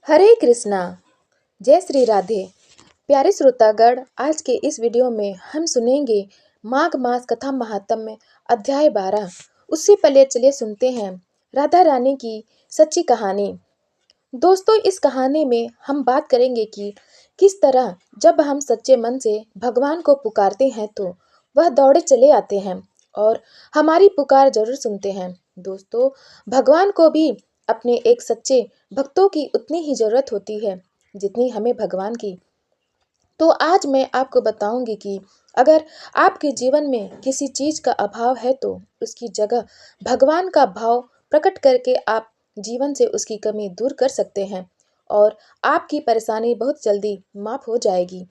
हरे कृष्णा। जय श्री राधे। प्यारे श्रोतागण, आज के इस वीडियो में हम सुनेंगे माघ मास कथा महात्म्य अध्याय 12। उससे पहले चलिए सुनते हैं राधा रानी की सच्ची कहानी। दोस्तों, इस कहानी में हम बात करेंगे कि किस तरह जब हम सच्चे मन से भगवान को पुकारते हैं तो वह दौड़े चले आते हैं और हमारी पुकार जरूर सुनते हैं। दोस्तों, भगवान को भी अपने एक सच्चे भक्तों की उतनी ही जरूरत होती है जितनी हमें भगवान की। तो आज मैं आपको बताऊंगी कि अगर आपके जीवन में किसी चीज का अभाव है तो उसकी जगह भगवान का भाव प्रकट करके आप जीवन से उसकी कमी दूर कर सकते हैं और आपकी परेशानी बहुत जल्दी माफ हो जाएगी।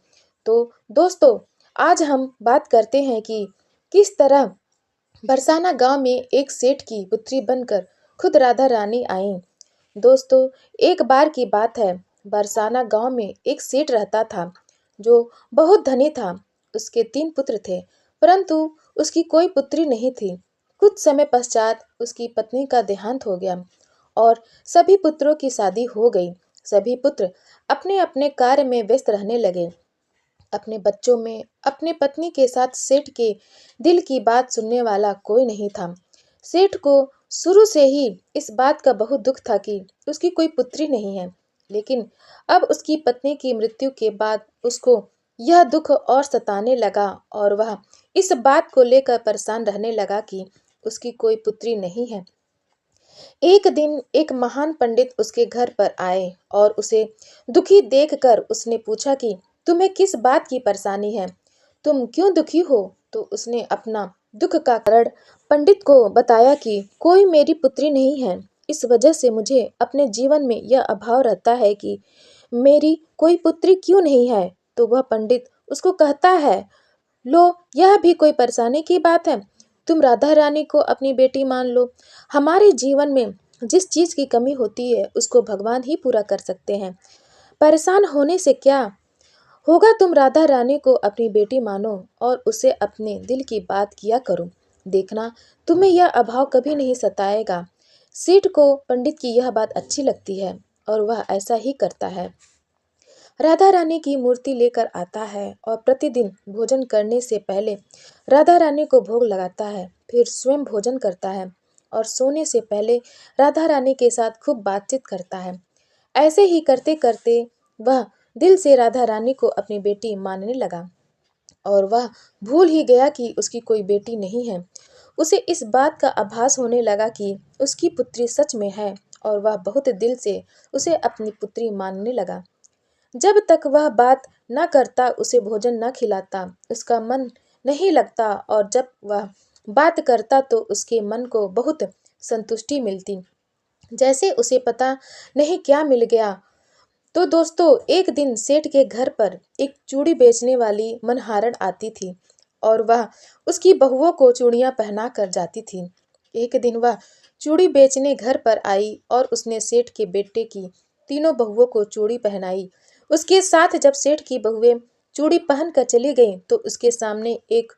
तो दोस्तों, आज हम बात करते हैं कि किस तरह बरसाना गांव में एक सेठ की पुत्री बनकर खुद राधा रानी आईं। दोस्तों, एक बार की बात है। बरसाना गांव में एक सेठ रहता था जो बहुत धनी था। उसके 3 पुत्र थे, परंतु उसकी कोई पुत्री नहीं थी। कुछ समय पश्चात उसकी पत्नी का देहांत हो गया और सभी पुत्रों की शादी हो गई। सभी पुत्र अपने अपने कार्य में व्यस्त रहने लगे। अपने बच्चों में अपने पत्नी के साथ सेठ के दिल की बात सुनने वाला कोई नहीं था। सेठ को शुरू से ही इस बात का बहुत दुख था कि उसकी कोई पुत्री नहीं है, लेकिन अब उसकी पत्नी की मृत्यु के बाद उसको यह दुख और सताने लगा और वह इस बात को लेकर परेशान रहने लगा कि उसकी कोई पुत्री नहीं है। एक दिन एक महान पंडित उसके घर पर आए और उसे दुखी देखकर उसने पूछा कि तुम्हें किस बात की परेशानी है, तुम क्यों दुखी हो। तो उसने अपना दुख का कारण पंडित को बताया कि कोई मेरी पुत्री नहीं है, इस वजह से मुझे अपने जीवन में यह अभाव रहता है कि मेरी कोई पुत्री क्यों नहीं है। तो वह पंडित उसको कहता है, लो, यह भी कोई परेशानी की बात है। तुम राधा रानी को अपनी बेटी मान लो। हमारे जीवन में जिस चीज की कमी होती है उसको भगवान ही पूरा कर सकते हैं। परेशान होने से क्या होगा, तुम राधा रानी को अपनी बेटी मानो और उसे अपने दिल की बात किया करो। देखना, तुम्हें यह अभाव कभी नहीं सताएगा। सेठ को पंडित की यह बात अच्छी लगती है और वह ऐसा ही करता है। राधा रानी की मूर्ति लेकर आता है और प्रतिदिन भोजन करने से पहले राधा रानी को भोग लगाता है, फिर स्वयं भोजन करता है और सोने से पहले राधा रानी के साथ खूब बातचीत करता है। ऐसे ही करते करते वह दिल से राधा रानी को अपनी बेटी मानने लगा और वह भूल ही गया कि उसकी कोई बेटी नहीं है। उसे इस बात का आभास होने लगा कि उसकी पुत्री सच में है और वह बहुत दिल से उसे अपनी पुत्री मानने लगा। जब तक वह बात न करता, उसे भोजन न खिलाता, उसका मन नहीं लगता और जब वह बात करता तो उसके मन को बहुत संतुष्टि मिलती, जैसे उसे पता नहीं क्या मिल गया। तो दोस्तों, एक दिन सेठ के घर पर एक चूड़ी बेचने वाली मनहारन आती थी और वह उसकी बहुओं को चूड़ियां पहना कर जाती थी। एक दिन वह चूड़ी बेचने घर पर आई और उसने सेठ के बेटे की तीनों बहुओं को चूड़ी पहनाई। उसके साथ जब सेठ की बहुएं चूड़ी पहन कर चली गईं तो उसके सामने एक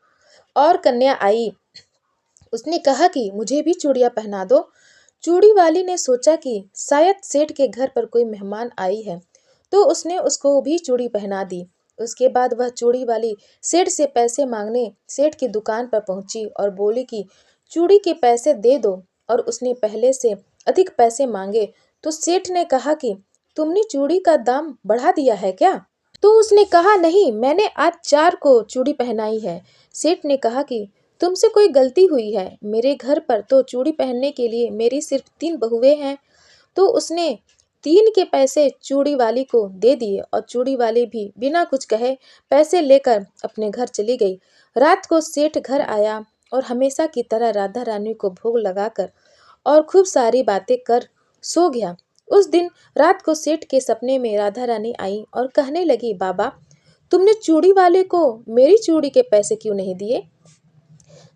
और कन्या आई। उसने कहा कि मुझे भी चूड़ियां पहना दो। चूड़ी वाली ने सोचा कि शायद सेठ के घर पर कोई मेहमान आई है, तो उसने उसको भी चूड़ी पहना दी। उसके बाद वह चूड़ी वाली सेठ से पैसे मांगने सेठ की दुकान पर पहुंची और बोली कि चूड़ी के पैसे दे दो, और उसने पहले से अधिक पैसे मांगे। तो सेठ ने कहा कि तुमने चूड़ी का दाम बढ़ा दिया है क्या। तो उसने कहा, नहीं, मैंने आज 4 को चूड़ी पहनाई है। सेठ ने कहा कि तुमसे कोई गलती हुई है, मेरे घर पर तो चूड़ी पहनने के लिए मेरी सिर्फ 3 बहुएं हैं। तो उसने 3 के पैसे चूड़ी वाली को दे दिए और चूड़ी वाली भी बिना कुछ कहे पैसे लेकर अपने घर चली गई। रात को सेठ घर आया और हमेशा की तरह राधा रानी को भोग लगाकर और खूब सारी बातें कर सो गया। उस दिन रात को सेठ के सपने में राधा रानी आई और कहने लगी, बाबा, तुमने चूड़ी वाले को मेरी चूड़ी के पैसे क्यों नहीं दिए।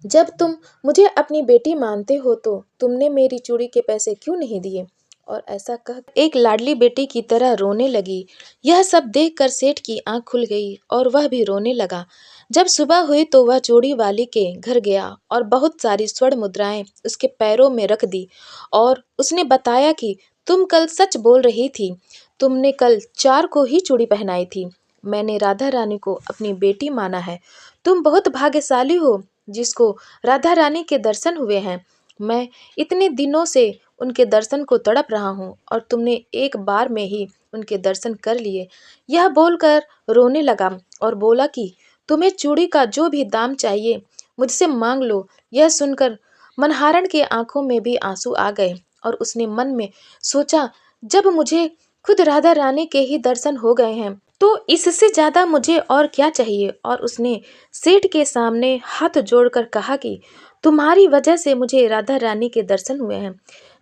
जब तुम मुझे अपनी बेटी मानते हो तो तुमने मेरी चूड़ी के पैसे क्यों नहीं दिए। और ऐसा कह एक लाडली बेटी की तरह रोने लगी। यह सब देखकर सेठ की आंख खुल गई और वह भी रोने लगा। जब सुबह हुई तो वह चूड़ी वाली के घर गया और बहुत सारी स्वर्ण मुद्राएं उसके पैरों में रख दी और उसने बताया कि तुम कल सच बोल रही थी, तुमने कल 4 को ही चूड़ी पहनाई थी। मैंने राधा रानी को अपनी बेटी माना है। तुम बहुत भाग्यशाली हो जिसको राधा रानी के दर्शन हुए हैं। मैं इतने दिनों से उनके दर्शन को तड़प रहा हूँ और तुमने एक बार में ही उनके दर्शन कर लिए। यह बोलकर रोने लगा और बोला कि तुम्हें चूड़ी का जो भी दाम चाहिए मुझसे मांग लो। यह सुनकर मनहारण के आंखों में भी आंसू आ गए और उसने मन में सोचा, जब मुझे खुद राधा रानी के ही दर्शन हो गए हैं तो इससे ज्यादा मुझे और क्या चाहिए। और उसने सेठ के सामने हाथ जोड़कर कहा कि तुम्हारी वजह से मुझे राधा रानी के दर्शन हुए हैं,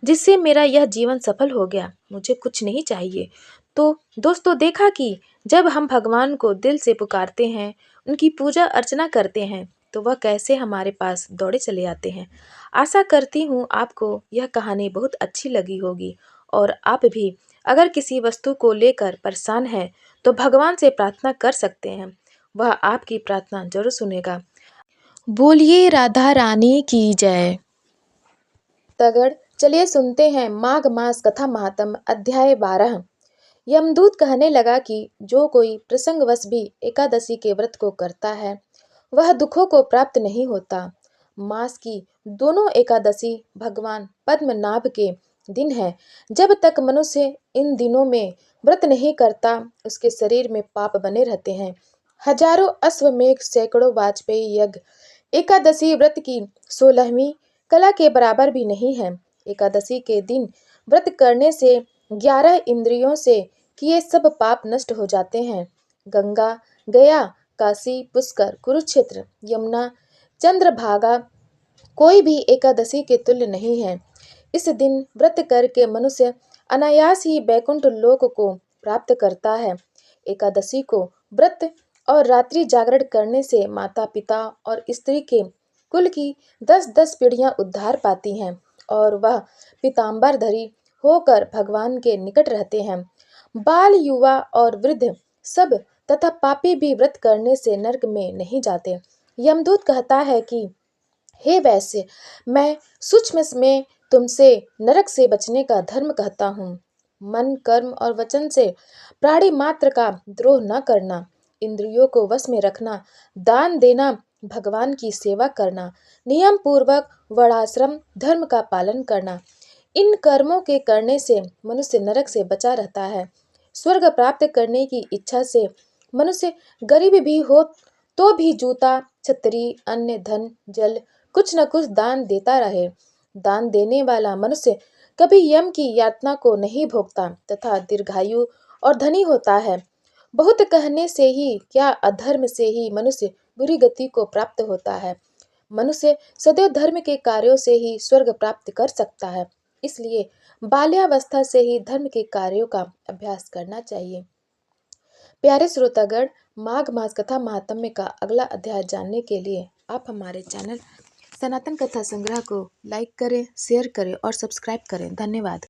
जिससे मेरा यह जीवन सफल हो गया। मुझे कुछ नहीं चाहिए। तो दोस्तों, देखा कि जब हम भगवान को दिल से पुकारते हैं, उनकी पूजा अर्चना करते हैं, तो वह कैसे हमारे पास दौड़े चले आते हैं। आशा करती हूँ आपको यह कहानी बहुत अच्छी लगी होगी और आप भी अगर किसी वस्तु को लेकर परेशान हैं तो भगवान से प्रार्थना कर सकते हैं। वह आपकी प्रार्थना जरूर सुनेगा। बोलिए राधा रानी की जय। तगड़, चलिए सुनते हैं माघ मास कथा महात्म अध्याय 12। यमदूत कहने लगा कि जो कोई प्रसंगवश भी एकादशी के व्रत को करता है वह दुखों को प्राप्त नहीं होता। मास की दोनों एकादशी भगवान पद्मनाभ के दिन है। जब तक मनुष्य इन दिनों में व्रत नहीं करता उसके शरीर में पाप बने रहते हैं। हजारों अश्वमेघ सैकड़ों वाजपेयी यज्ञ एकादशी व्रत की 16वीं कला के बराबर भी नहीं है। एकादशी के दिन व्रत करने से 11 इंद्रियों से किए सब पाप नष्ट हो जाते हैं। गंगा, गया, काशी, पुष्कर, कुरुक्षेत्र, यमुना, चंद्रभागा कोई भी एकादशी के तुल्य नहीं है। इस दिन व्रत करके मनुष्य अनायास ही बैकुंठ लोक को प्राप्त करता है। एकादशी को व्रत और रात्रि जागरण करने से माता पिता और स्त्री के कुल की 10-10 पीढ़ियां उद्धार पाती हैं और वह पीताम्बरधारी होकर भगवान के निकट रहते हैं। बाल, युवा और वृद्ध सब तथा पापी भी व्रत करने से नरक में नहीं जाते। यमदूत कहता है कि हे वैश्य, मैं सूक्ष्म में तुमसे नरक से बचने का धर्म कहता हूँ। मन, कर्म और वचन से प्राणी मात्र का द्रोह न करना, इंद्रियों को वश में रखना, दान देना, भगवान की सेवा करना, नियम पूर्वक वर्णाश्रम धर्म का पालन करना, इन कर्मों के करने से मनुष्य नरक से बचा रहता है। स्वर्ग प्राप्त करने की इच्छा से मनुष्य गरीब भी हो तो भी जूता, छतरी, अन्न, धन, जल कुछ न कुछ दान देता रहे। दान देने वाला मनुष्य कभी यम की यातना को नहीं भोगता तथा दीर्घायु और धनी होता है। बहुत कहने से ही क्या अधर्म से ही मनुष्य बुरी गति को प्राप्त होता है। मनुष्य सदैव धर्म के कार्यों से ही स्वर्ग प्राप्त कर सकता है। इसलिए बाल्यावस्था से ही धर्म के कार्यों का अभ्यास करना चाहिए। प्यारे श्रोतागण, माघ मास कथा महात्म्य का अगला अध्याय जानने के लिए आप हमारे चैनल सनातन कथा संग्रह को लाइक करें, शेयर करें और सब्सक्राइब करें। धन्यवाद।